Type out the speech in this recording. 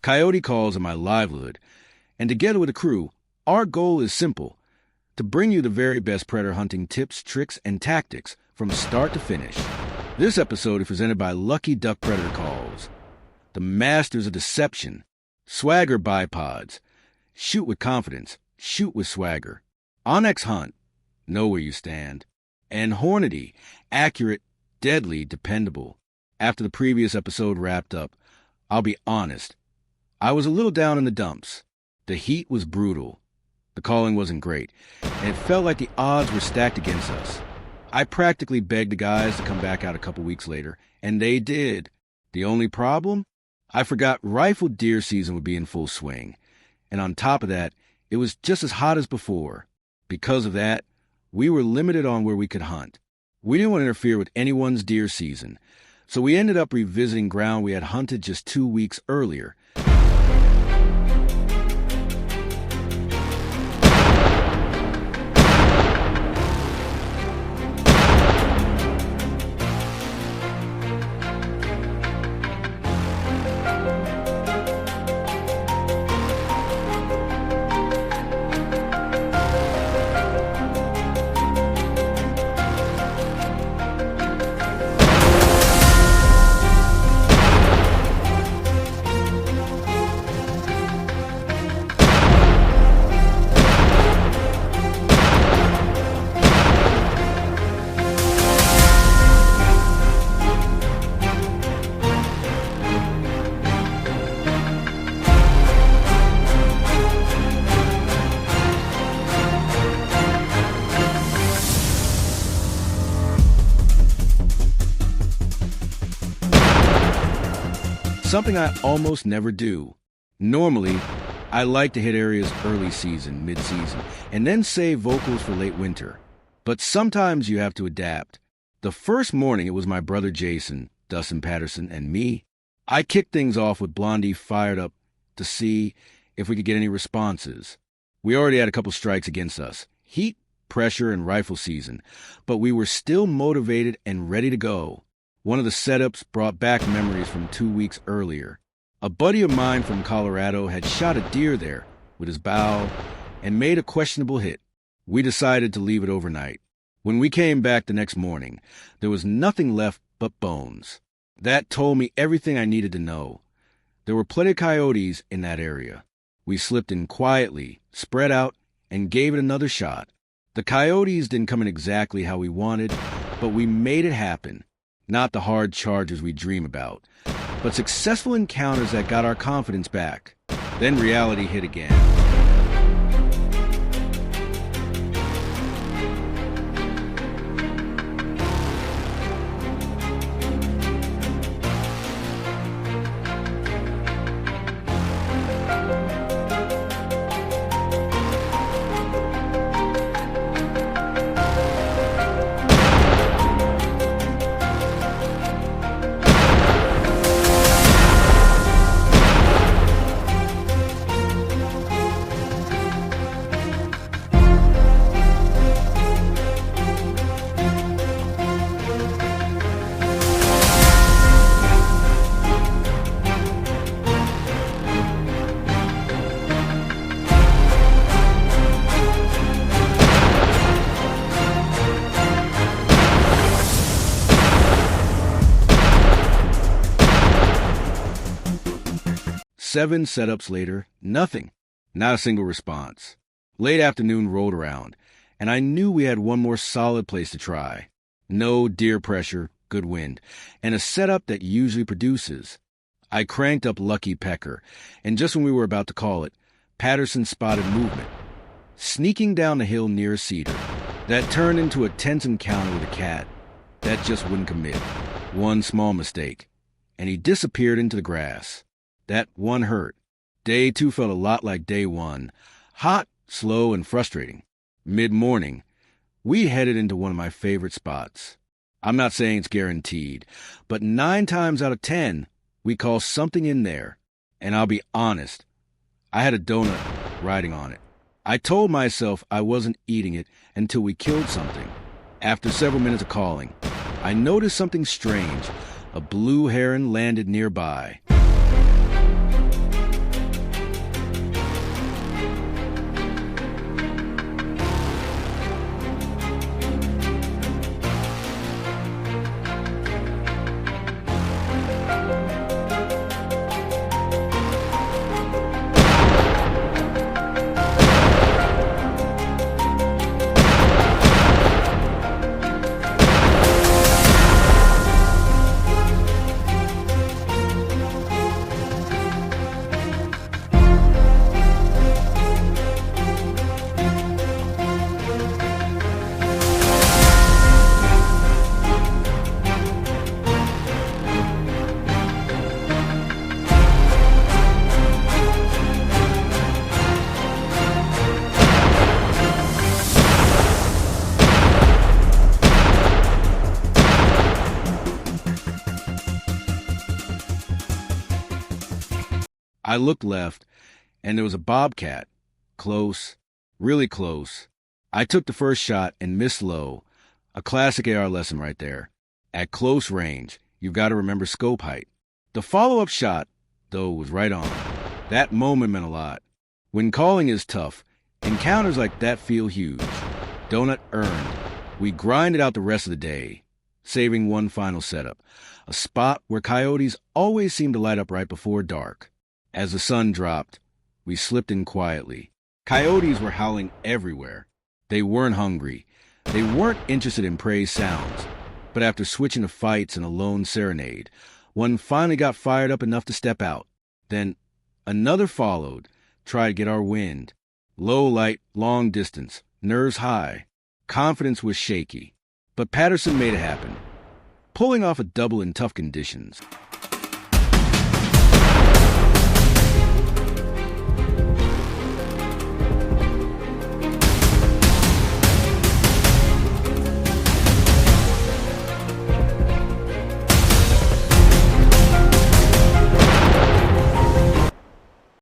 Coyote calls are my livelihood, and together with the crew, our goal is simple: to bring you the very best predator hunting tips, tricks, and tactics from start to finish. This episode is presented by Lucky Duck Predator Calls, the masters of deception, swagger bipods. Shoot with confidence, shoot with swagger. Onyx Hunt, know where you stand. And Hornady, accurate, deadly, dependable. After the previous episode wrapped up, I'll be honest, I was a little down in the dumps. The heat was brutal. The calling wasn't great, and it felt like the odds were stacked against us. I practically begged the guys to come back out a couple weeks later, and they did. The only problem? I forgot rifle deer season would be in full swing, and on top of that, it was just as hot as before. Because of that, we were limited on where we could hunt. We didn't want to interfere with anyone's deer season, so we ended up revisiting ground we had hunted just 2 weeks earlier. Something I almost never do. Normally, I like to hit areas early season, mid-season, and then save vocals for late winter. But sometimes you have to adapt. The first morning, it was my brother Jason, Dustin Patterson, and me. I kicked things off with Blondie fired up to see if we could get any responses. We already had a couple strikes against us. Heat, pressure, and rifle season. But we were still motivated and ready to go. One of the setups brought back memories from 2 weeks earlier. A buddy of mine from Colorado had shot a deer there with his bow and made a questionable hit. We decided to leave it overnight. When we came back the next morning, there was nothing left but bones. That told me everything I needed to know. There were plenty of coyotes in that area. We slipped in quietly, spread out, and gave it another shot. The coyotes didn't come in exactly how we wanted, but we made it happen. Not the hard charges we dream about, but successful encounters that got our confidence back. Then reality hit again. 7 setups later, nothing. Not a single response. Late afternoon rolled around, and I knew we had one more solid place to try. No deer pressure, good wind, and a setup that usually produces. I cranked up Lucky Pecker, and just when we were about to call it, Patterson spotted movement. Sneaking down the hill near a cedar, that turned into a tense encounter with a cat. That just wouldn't commit. One small mistake, and he disappeared into the grass. That one hurt. Day 2 felt a lot like day 1. Hot, slow, and frustrating. Mid-morning, we headed into one of my favorite spots. I'm not saying it's guaranteed, but 9 times out of 10, we call something in there. And I'll be honest, I had a donut riding on it. I told myself I wasn't eating it until we killed something. After several minutes of calling, I noticed something strange. A blue heron landed nearby. I looked left, and there was a bobcat. Close, really close. I took the first shot and missed low. A classic AR lesson right there. At close range, you've got to remember scope height. The follow-up shot, though, was right on. That moment meant a lot. When calling is tough, encounters like that feel huge. Donut earned. We grinded out the rest of the day, saving one final setup, a spot where coyotes always seem to light up right before dark. As the sun dropped, we slipped in quietly. Coyotes were howling everywhere. They weren't hungry. They weren't interested in prey sounds. But after switching to fights and a lone serenade, one finally got fired up enough to step out. Then another followed, tried to get our wind. Low light, long distance, nerves high. Confidence was shaky. But Patterson made it happen, pulling off a double in tough conditions.